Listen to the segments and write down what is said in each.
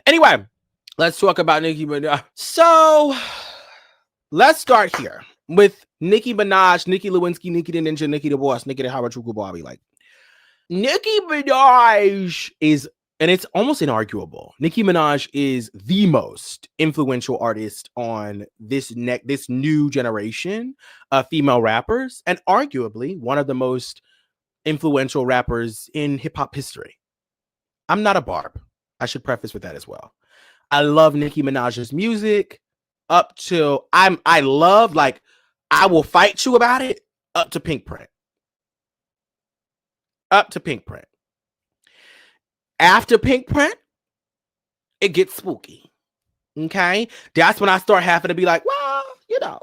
Anyway, let's talk about Nicki Minaj. So let's start here with Nicki Minaj, Nicki Lewinsky, Nicki the Ninja, Nicki the Boss, Nicki the Harajuku Bobby. Like, Nicki Minaj is, and it's almost inarguable, Nicki Minaj is the most influential artist on this new generation of female rappers, and arguably one of the most influential rappers in hip-hop history. I'm not a barb. I should preface with that as well. I love Nicki Minaj's music up to I love, like, I will fight you about it up to Pink Print. Up to Pink Print. After Pink Print, it gets spooky. Okay? That's when I start having to be like, well, you know,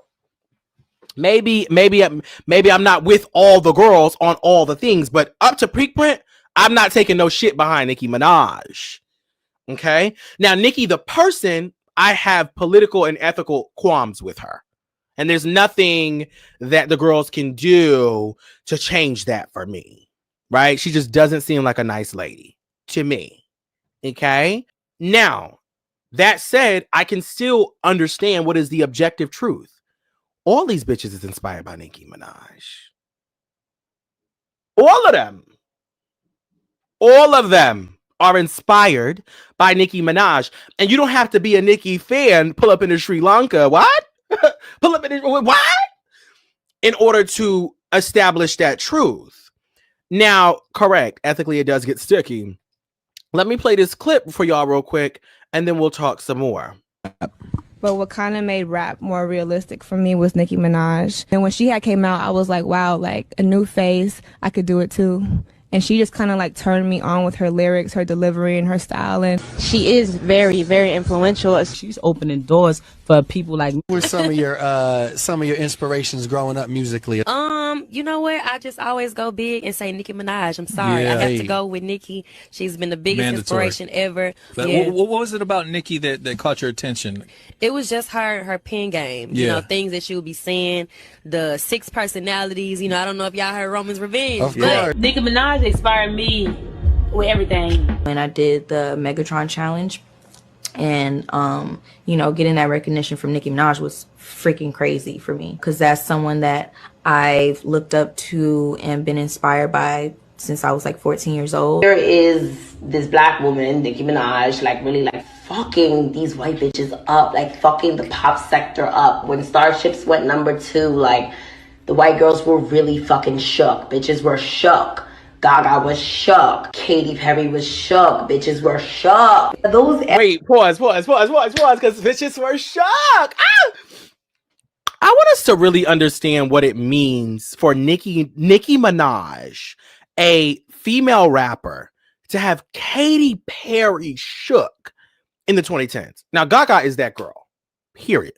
maybe I'm not with all the girls on all the things, but up to Pink Print, I'm not taking no shit behind Nicki Minaj. Okay? Now, Nicki the person, I have political and ethical qualms with her. And there's nothing that the girls can do to change that for me. Right? She just doesn't seem like a nice lady to me. Okay? Now, that said, I can still understand what is the objective truth. All these bitches is inspired by Nicki Minaj. All of them. All of them are inspired by Nicki Minaj. And you don't have to be a Nicki fan, pull up into Sri Lanka. What? Pull up into what? In order to establish that truth. Now, correct. Ethically, it does get sticky. Let me play this clip for y'all real quick, and then we'll talk some more. But what kind of made rap more realistic for me was Nicki Minaj. And when she had came out, I was like, wow, like a new face. I could do it too. And she just kind of like turned me on with her lyrics, her delivery, and her style. And she is very, very influential. She's opening doors for people like me. What were some of your inspirations growing up musically? You know what? I just always go big and say Nicki Minaj. I'm sorry. Yeah. I have to go with Nicki. She's been the biggest inspiration ever. Yeah. What was it about Nicki that caught your attention? It was just her pen game. Yeah. You know, things that she would be saying, the 6 personalities. You know, I don't know if y'all heard Roman's Revenge. Of course. Nicki Minaj inspired me with everything. When I did the Megatron challenge, and you know, getting that recognition from Nicki Minaj was freaking crazy for me, because that's someone that I've looked up to and been inspired by since I was like 14 years old. There is this black woman, Nicki Minaj, like really like fucking these white bitches up, like fucking the pop sector up. When Starships went #2, like the white girls were really fucking shook. Bitches were shook. Gaga was shook. Katy Perry was shook. Bitches were shook. Those. Wait, pause, because bitches were shook. Ah! I want us to really understand what it means for Nicki Minaj, a female rapper, to have Katy Perry shook in the 2010s. Now, Gaga is that girl, period.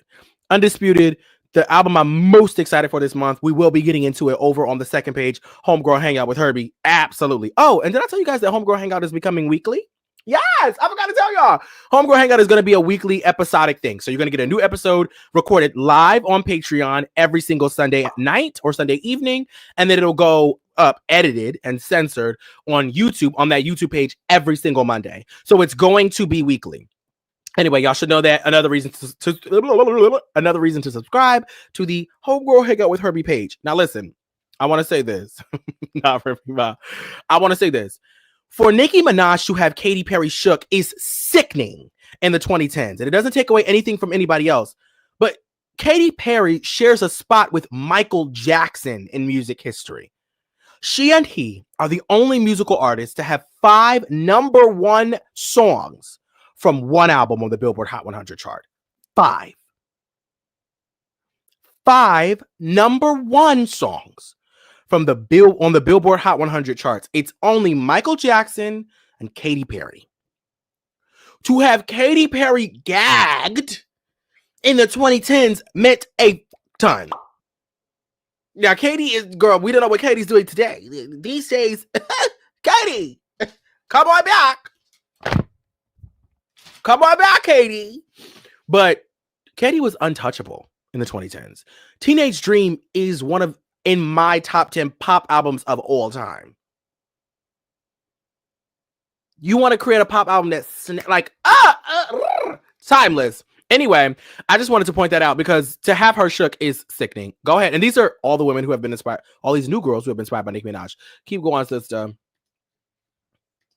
Undisputed. The album I'm most excited for this month. We will be getting into it over on the second page. Homegirl Hangout with Herbie. Absolutely. Oh, and did I tell you guys that Homegirl Hangout is becoming weekly? Yes, I forgot to tell y'all. Homegirl Hangout is going to be a weekly episodic thing. So you're going to get a new episode recorded live on Patreon every single Sunday night or Sunday evening. And then it'll go up edited and censored on YouTube, on that YouTube page every single Monday. So it's going to be weekly. Anyway, y'all should know that. Another reason to subscribe to the Homegirl Hangout with Herbie page. Now, listen, I want to say this. I want to say this. For Nicki Minaj to have Katy Perry shook is sickening in the 2010s. And it doesn't take away anything from anybody else. But Katy Perry shares a spot with Michael Jackson in music history. She and he are the only musical artists to have 5 #1 songs from one album on the Billboard Hot 100 chart. 5. 5 #1 songs from the Billboard Hot 100 charts. It's only Michael Jackson and Katy Perry. To have Katy Perry gagged in the 2010s meant a ton. Now, Katy is, girl, we don't know what Katy's doing today. These days, Katy, come on back. Come on back, Katy. But Katy was untouchable in the 2010s. Teenage Dream is one of, in my top 10 pop albums of all time. You want to create a pop album that's like timeless. Anyway, I just wanted to point that out because to have her shook is sickening. Go ahead. And these are all the women who have been inspired, all these new girls who have been inspired by Nicki Minaj. Keep going, sister.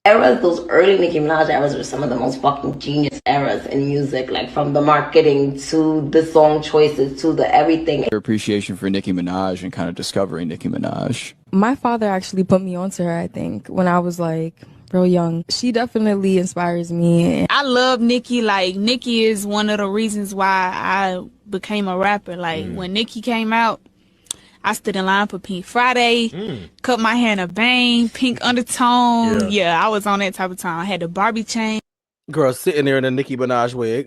Eras, those early Nicki Minaj eras were some of the most fucking genius eras in music, like from the marketing to the song choices to the everything. Appreciation for Nicki Minaj and kind of discovering Nicki Minaj. My father actually put me onto her, I think, when I was like real young. She definitely inspires me. I love Nicki. Like, Nicki is one of the reasons why I became a rapper. Like, when Nicki came out, I stood in line for Pink Friday, cut my hair in a bang, pink undertone. Yeah, I was on that type of time. I had the Barbie chain. Girl sitting there in a Nicki Minaj wig.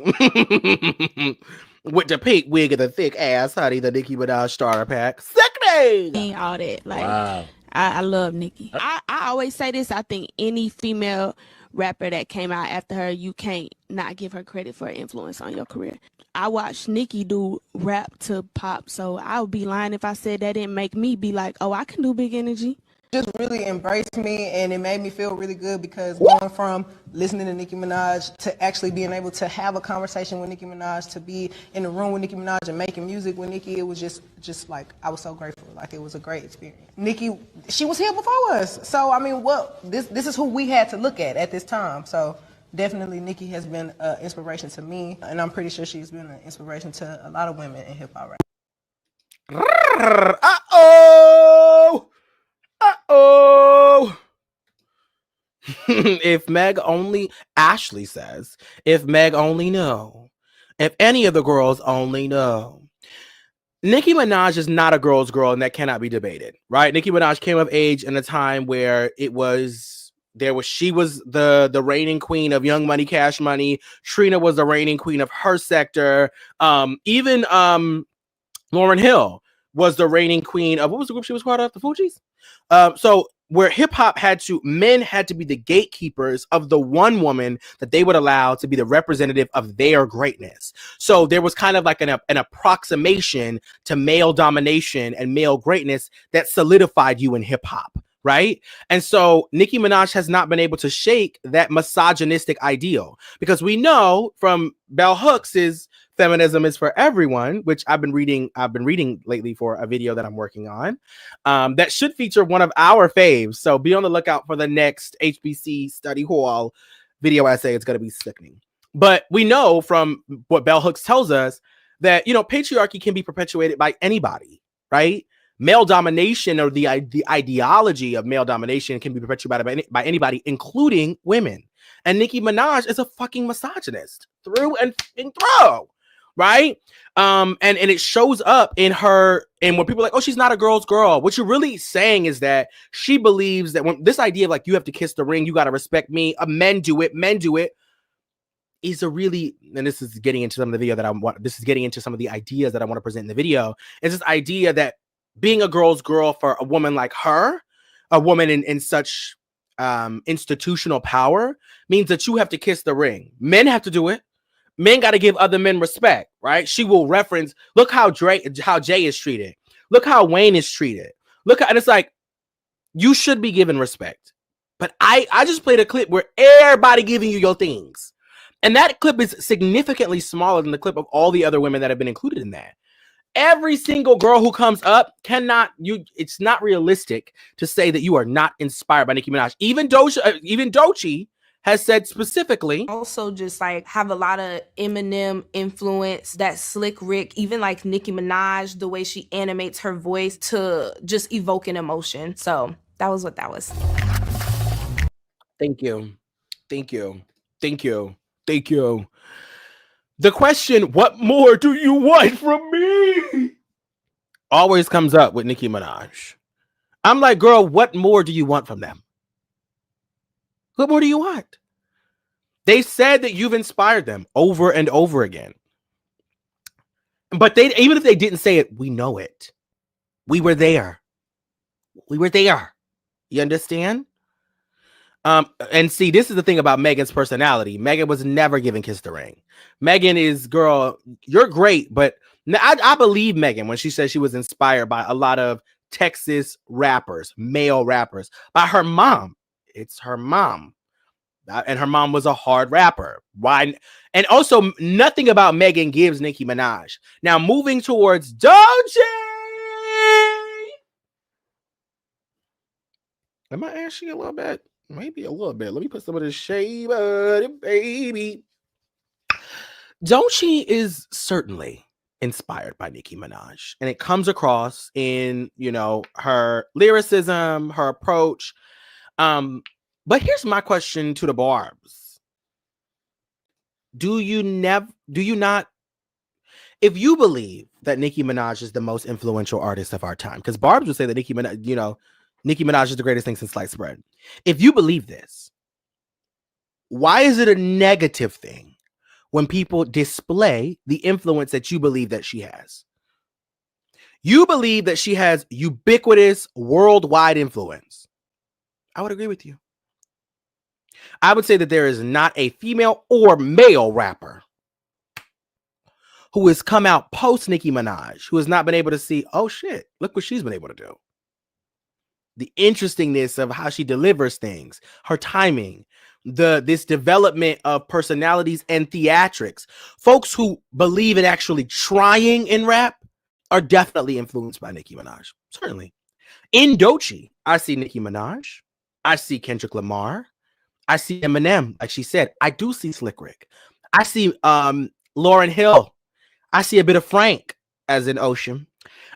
With the pink wig and the thick ass, honey, the Nicki Minaj starter pack. Sickening! All that. Like, Wow. I love Nicki. I always say this. I think any female rapper that came out after her, you can't not give her credit for her influence on your career. I watched Nicki do rap to pop, so I would be lying if I said that didn't make me be like, oh, I can do Big Energy. Just really embraced me, and it made me feel really good because going from listening to Nicki Minaj to actually being able to have a conversation with Nicki Minaj, to be in the room with Nicki Minaj and making music with Nicki, it was just like, I was so grateful. Like, it was a great experience. Nicki, she was here before us, so I mean, this is who we had to look at this time. So definitely Nicki has been an inspiration to me, and I'm pretty sure she's been an inspiration to a lot of women in hip hop rap. Uh-oh! Uh-oh! If Meg only, Ashley says, if Meg only knew, if any of the girls only know. Nicki Minaj is not a girl's girl, and that cannot be debated, right? Nicki Minaj came of age in a time where she was the reigning queen of Young Money, Cash Money. Trina was the reigning queen of her sector. Even Lauryn Hill was the reigning queen of, what was the group she was part of? The Fugees? So where hip hop men had to be the gatekeepers of the one woman that they would allow to be the representative of their greatness. So there was kind of like an approximation to male domination and male greatness that solidified you in hip hop. Right. And so Nicki Minaj has not been able to shake that misogynistic ideal, because we know from Bell Hooks' Feminism is for Everyone, which I've been reading lately for a video that I'm working on, that should feature one of our faves. So be on the lookout for the next HBC study hall video essay. It's going to be sickening. But we know from what Bell Hooks tells us that, patriarchy can be perpetuated by anybody, right? Male domination, or the ideology of male domination, can be perpetuated by anybody, including women. And Nicki Minaj is a fucking misogynist through and through, right? And it shows up in her, and when people are like, oh, she's not a girl's girl, what you're really saying is that she believes that when this idea of like, you have to kiss the ring, you got to respect me, men do it, is a really, and this is getting into some of the video that I want, this is getting into some of the ideas that I want to present in the video, is this idea that being a girl's girl for a woman like her, a woman in such institutional power, means that you have to kiss the ring. Men have to do it. Men got to give other men respect, right? She will reference, look how Jay is treated. Look how Wayne is treated. And it's like, you should be given respect. But I just played a clip where everybody giving you your things. And that clip is significantly smaller than the clip of all the other women that have been included in that. Every single girl who comes up it's not realistic to say that you are not inspired by Nicki Minaj. Even Doechii has said specifically. Also just like have a lot of Eminem influence, that slick Rick, even like Nicki Minaj, the way she animates her voice to just evoke an emotion. So that was what that was. Thank you. The question, what more do you want from me? Always comes up with Nicki Minaj. I'm like, girl, what more do you want from them? What more do you want? They said that you've inspired them over and over again. But even if they didn't say it, we know it. We were there. You understand? And see, this is the thing about Megan's personality. Megan was never given Kiss the Ring. Megan is, girl, you're great, but I believe Megan when she says she was inspired by a lot of Texas rappers, male rappers, by her mom. It's her mom. And her mom was a hard rapper. Why? And also, nothing about Megan gives Nicki Minaj. Now, moving towards Doechii. Am I asking a little bit? Maybe a little bit. Let me put some of this shade on it, baby. Doechii is certainly inspired by Nicki Minaj, and it comes across in, you know, her lyricism, her approach. But here's my question to the Barbs. Do you not, if you believe that Nicki Minaj is the most influential artist of our time, because Barbs would say that Nicki Minaj is the greatest thing since sliced bread. If you believe this, why is it a negative thing when people display the influence that you believe that she has? You believe that she has ubiquitous worldwide influence. I would agree with you. I would say that there is not a female or male rapper who has come out post Nicki Minaj who has not been able to see, oh shit, look what she's been able to do. The interestingness of how she delivers things, her timing, this development of personalities and theatrics. Folks who believe in actually trying in rap are definitely influenced by Nicki Minaj. Certainly. In Doechii, I see Nicki Minaj. I see Kendrick Lamar. I see Eminem, like she said. I do see Slick Rick. I see Lauryn Hill. I see a bit of Frank, as in Ocean.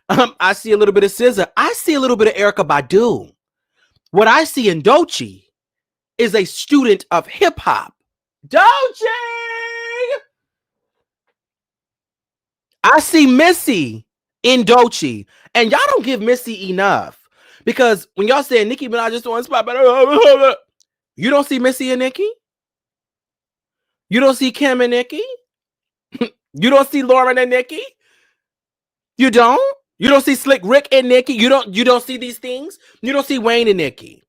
I see a little bit of SZA. I see a little bit of Erykah Badu. What I see in Doechii is a student of hip hop. Doechii! I see Missy in Doechii. And y'all don't give Missy enough. Because when y'all say Nicki Minaj is so inspired, you don't see Missy and Nicki? You don't see Kim and Nicki? You don't see Lauren and Nicki? You don't? You don't see Slick Rick and Nicki? You don't see these things? You don't see Wayne and Nicki?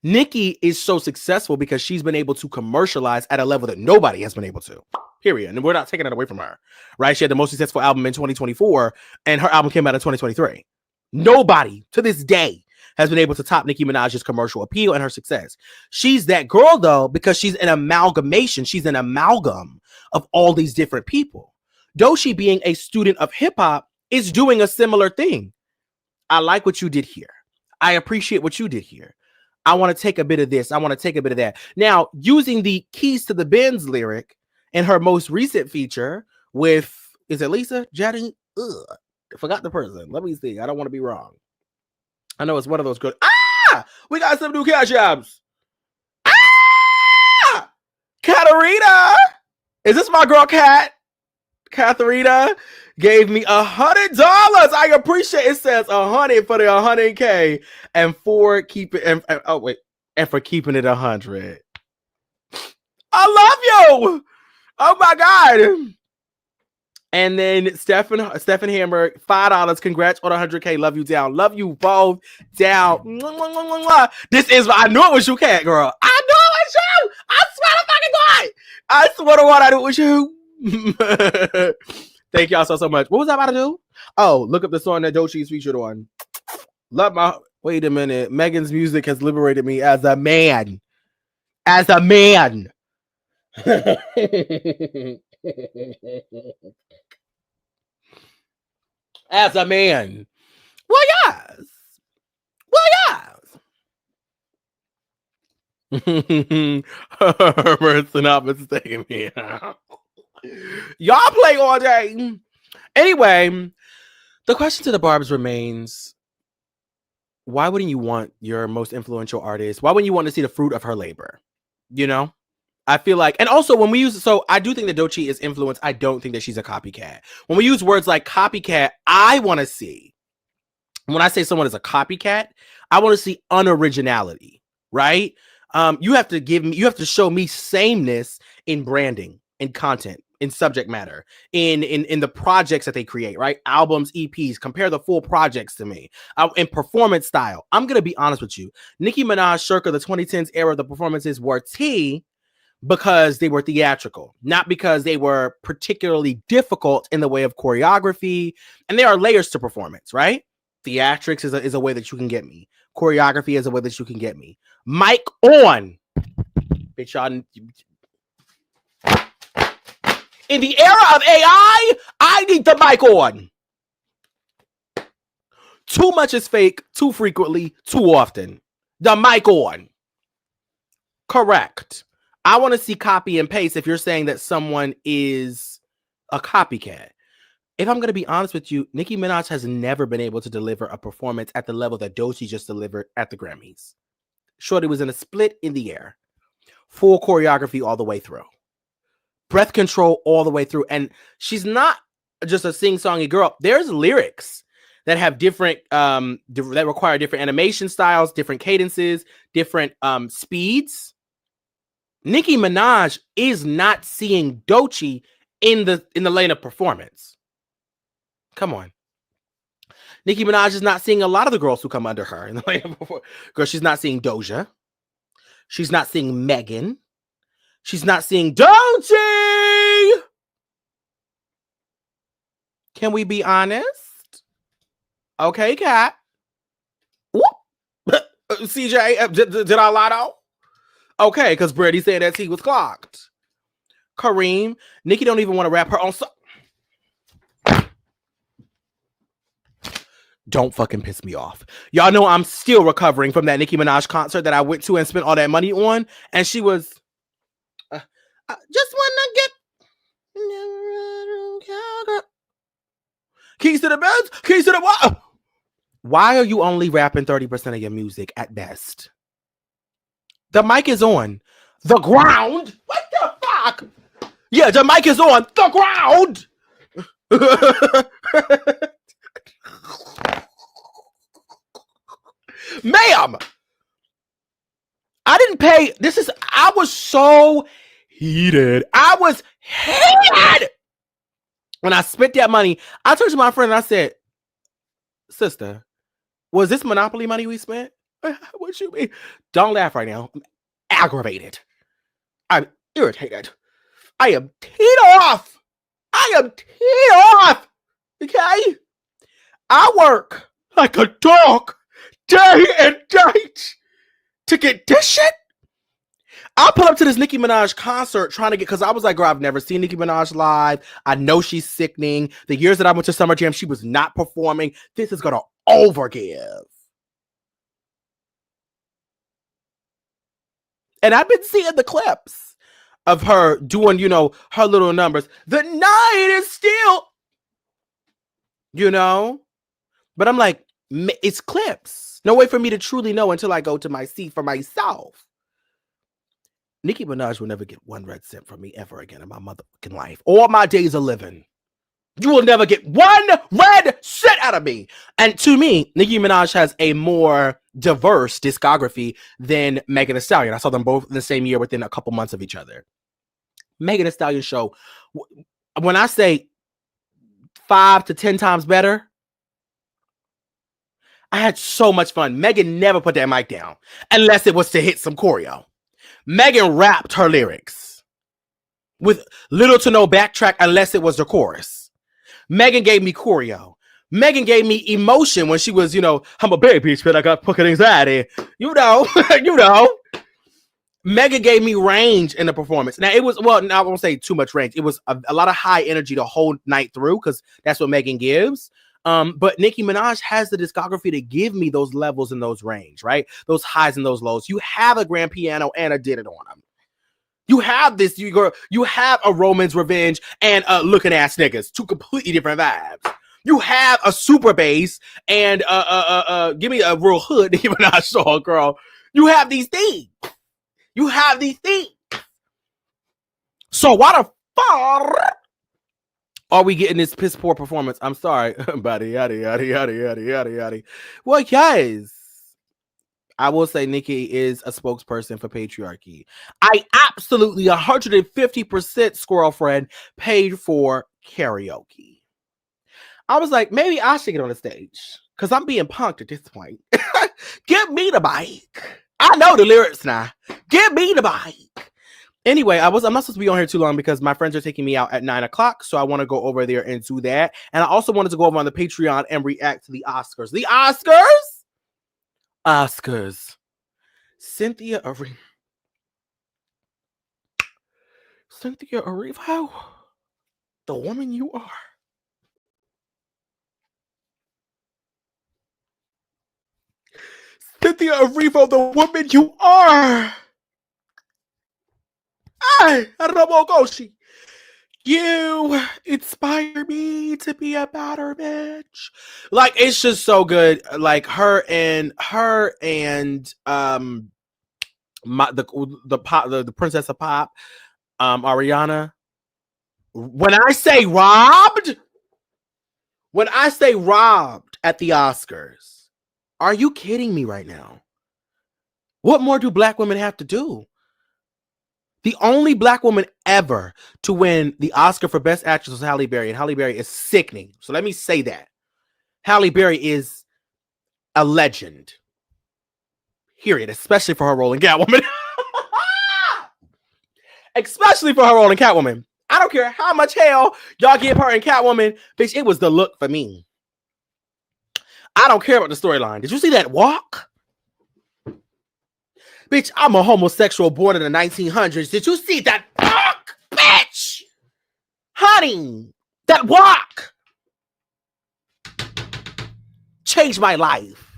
Nicki is so successful because she's been able to commercialize at a level that nobody has been able to. Period. And we're not taking that away from her. Right? She had the most successful album in 2024, and her album came out in 2023. Nobody to this day has been able to top Nicki Minaj's commercial appeal and her success. She's that girl, though, because she's an amalgamation. She's an amalgam of all these different people. Doechii, being a student of hip-hop, is doing a similar thing. I like what you did here. I appreciate what you did here. I want to take a bit of this. I want to take a bit of that. Now, using the Keys to the Benz lyric in her most recent feature with, is it Lisa Jading? I forgot the person. Let me see. I don't want to be wrong. I know it's one of those girls. We got some new cash apps. Katarina! Is this my girl Kat? Katharina gave me $100. I appreciate it. Says 100 for the 100K and for keeping and for keeping it 100. I love you. Oh my God. And then Stephen Hammer, $5. Congrats on 100K. Love you down. Love you both down. This is, I knew it was you, Cat girl. I knew it was you. I swear to fucking God. I swear to God, I knew it was you. Thank y'all so much. What was I about to do? Oh, look up the song that Doechii's featured on. Love my, wait a minute. Megan's music has liberated me as a man. As a man. As a man. Well, yes. Herbert's not mistaking me. Y'all play all day. Anyway, the question to the Barbs remains, why wouldn't you want your most influential artist? Why wouldn't you want to see the fruit of her labor? You know? I feel like, and also when we use, so I do think that Doechii is influenced. I don't think that she's a copycat. When we use words like copycat, I want to see, when I say someone is a copycat, I want to see unoriginality, right? You have to show me sameness in branding, in content, in subject matter, in the projects that they create, right? Albums, EPs, compare the full projects to me. In performance style, I'm going to be honest with you. Nicki Minaj, circa the 2010s era, the performances were tea, because they were theatrical, not because they were particularly difficult in the way of choreography. And there are layers to performance, right? Theatrics is a way that you can get me. Choreography is a way that you can get me. Mic on. Bitch, y'all. In the era of AI, I need the mic on. Too much is fake, too frequently, too often. The mic on. Correct. I want to see copy and paste if you're saying that someone is a copycat. If I'm going to be honest with you, Nicki Minaj has never been able to deliver a performance at the level that Doechii just delivered at the Grammys. Shorty was in a split in the air. Full choreography all the way through. Breath control all the way through. And she's not just a sing-songy girl. There's lyrics that have different, that require different animation styles, different cadences, different speeds. Nicki Minaj is not seeing Doechii in the lane of performance. Come on. Nicki Minaj is not seeing a lot of the girls who come under her in the lane of performance. Girl, she's not seeing Doja. She's not seeing Megan. She's not seeing Doechii. Can we be honest? Okay, Kat. CJ, did I lie though? Okay, because Brady said that he was clocked. Kareem, Nicki don't even want to rap her own song. Don't fucking piss me off. Y'all know I'm still recovering from that Nicki Minaj concert that I went to and spent all that money on. And she was, I just want to get keys to the beds, keys to the wall. Why are you only rapping 30% of your music at best? The mic is on the ground. What the fuck? Yeah, the mic is on the ground. Ma'am, I didn't pay. I was so heated. I was heated when I spent that money. I turned to my friend and I said, sister, was this Monopoly money we spent? What you mean? Don't laugh right now. I'm aggravated. I'm irritated. I am teed off. Okay? I work like a dog day and night to get this shit. I'll pull up to this Nicki Minaj concert trying to get, because I was like, girl, I've never seen Nicki Minaj live. I know she's sickening. The years that I went to Summer Jam, she was not performing. This is going to overgive. And I've been seeing the clips of her doing, her little numbers. The night is still, But I'm like, it's clips. No way for me to truly know until I go to my seat for myself. Nicki Minaj will never get 1 red cent from me ever again in my motherfucking life. All my days of living. You will never get 1 red cent out of me. And to me, Nicki Minaj has a more diverse discography than Megan Thee Stallion. I saw them both in the same year within a couple months of each other. Megan Thee Stallion show, when I say 5 to 10 times better, I had so much fun. Megan never put that mic down unless it was to hit some choreo. Megan rapped her lyrics with little to no backtrack unless it was the chorus. Megan gave me choreo. Megan gave me emotion when she was, I'm a baby bitch, but I got fucking anxiety. Megan gave me range in the performance. Now it was, I won't say too much range. It was a lot of high energy the whole night through because that's what Megan gives. But Nicki Minaj has the discography to give me those levels and those range, right? Those highs and those lows. You have a grand piano and a did it on them. You have this, you have a Roman's Revenge and Looking Ass Niggas, 2 completely different vibes. You have a super bass and give me a real hood Nicki Minaj song, girl. You have these things. So why the fuck are we getting this piss poor performance? I'm sorry. Yada. Well, guys, I will say Nicki is a spokesperson for patriarchy. I absolutely 150% squirrel friend paid for karaoke. I was like, maybe I should get on the stage because I'm being punked at this point. Give me the mic. I know the lyrics now. Give me the mic. Anyway, I'm not supposed to be on here too long because my friends are taking me out at 9:00. So I want to go over there and do that. And I also wanted to go over on the Patreon and react to the Oscars. The Oscars. Cynthia Erivo. Cynthia Erivo, the woman you are. Cynthia Erivo, the woman you are. Hey, Robogoshi. You inspire me to be a better bitch. Like, it's just so good. Like her and the princess of pop, Ariana. When I say robbed at the Oscars, are you kidding me right now? What more do black women have to do? The only black woman ever to win the Oscar for Best Actress was Halle Berry, and Halle Berry is sickening. So let me say that. Halle Berry is a legend. Period. Especially for her role in Catwoman. Especially for her role in Catwoman. I don't care how much hell y'all give her in Catwoman. Bitch, it was the look for me. I don't care about the storyline. Did you see that walk? Bitch, I'm a homosexual born in the 1900s. Did you see that walk, bitch? Honey, that walk changed my life.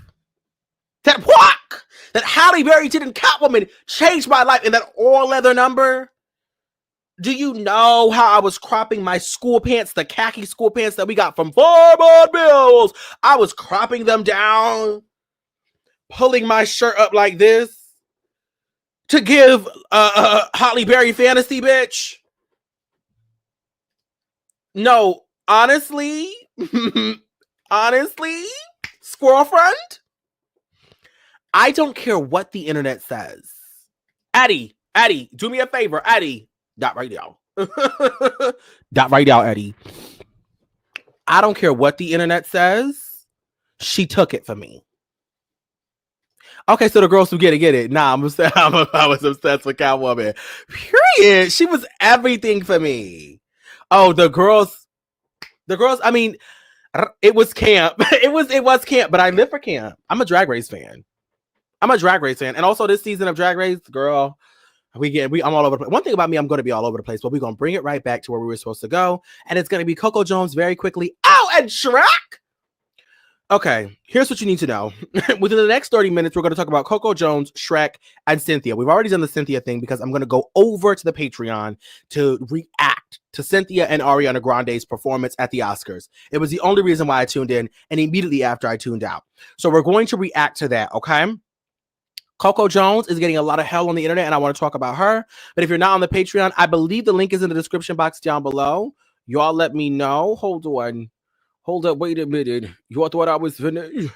That walk that Halle Berry did in Catwoman changed my life. And that all leather number. Do you know how I was cropping my school pants, the khaki school pants that we got from Farmers Mills? I was cropping them down, pulling my shirt up like this to give Halle Berry fantasy, bitch. No, honestly, squirrel friend, I don't care what the internet says. Addie, do me a favor, Addie. Dot right now. Dot right now, Eddie. I don't care what the internet says. She took it for me. Okay, so the girls who get it. Nah, I was obsessed with Catwoman. Period. She was everything for me. Oh, the girls. I mean, it was camp. It was camp, but I live for camp. I'm a Drag Race fan. And also this season of Drag Race, girl, I'm all over the place. One thing about me, I'm going to be all over the place, but we're going to bring it right back to where we were supposed to go, and it's going to be Coco Jones very quickly. Oh, and Shrek. Okay, here's what you need to know. Within the next 30 minutes, we're going to talk about Coco Jones, Shrek, and Cynthia. We've already done the Cynthia thing because I'm going to go over to the Patreon to react to Cynthia and Ariana Grande's performance at the Oscars. It was the only reason why I tuned in, and immediately after I tuned out. So we're going to react to that, okay? Coco Jones is getting a lot of hell on the internet, and I want to talk about her. But if you're not on the Patreon, I believe the link is in the description box down below. Y'all let me know. Hold on. Hold up, wait a minute. You all thought I was finished?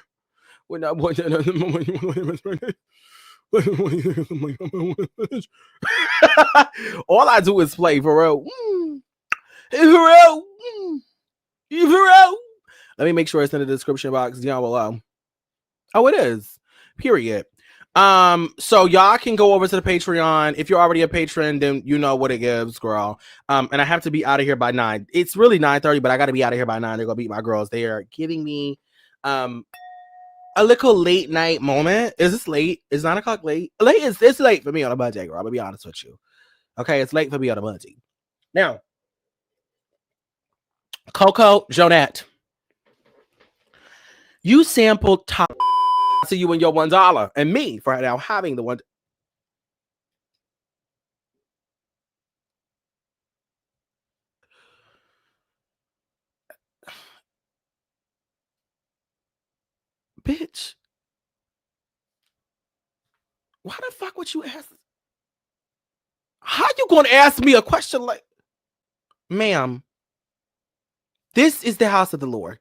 When I was all I do is play for real. For real. Let me make sure it's in the description box down below. Oh, it is. Period. So y'all can go over to the Patreon. If you're already a patron, then you know what it gives, girl. And I have to be out of here by 9. It's really 9:30, but I got to be out of here by 9. They're gonna beat my girls. They are giving me a little late night moment. Is this late? Is 9 o'clock late? It's late for me on a budget, girl. I'm gonna be honest with you. Okay, it's late for me on a budget. Now, Coco Jonette, you sampled top to you and your $1 and me for now having the one. Bitch, why the fuck would you ask? How you gonna ask me a question like, ma'am, this is the house of the Lord.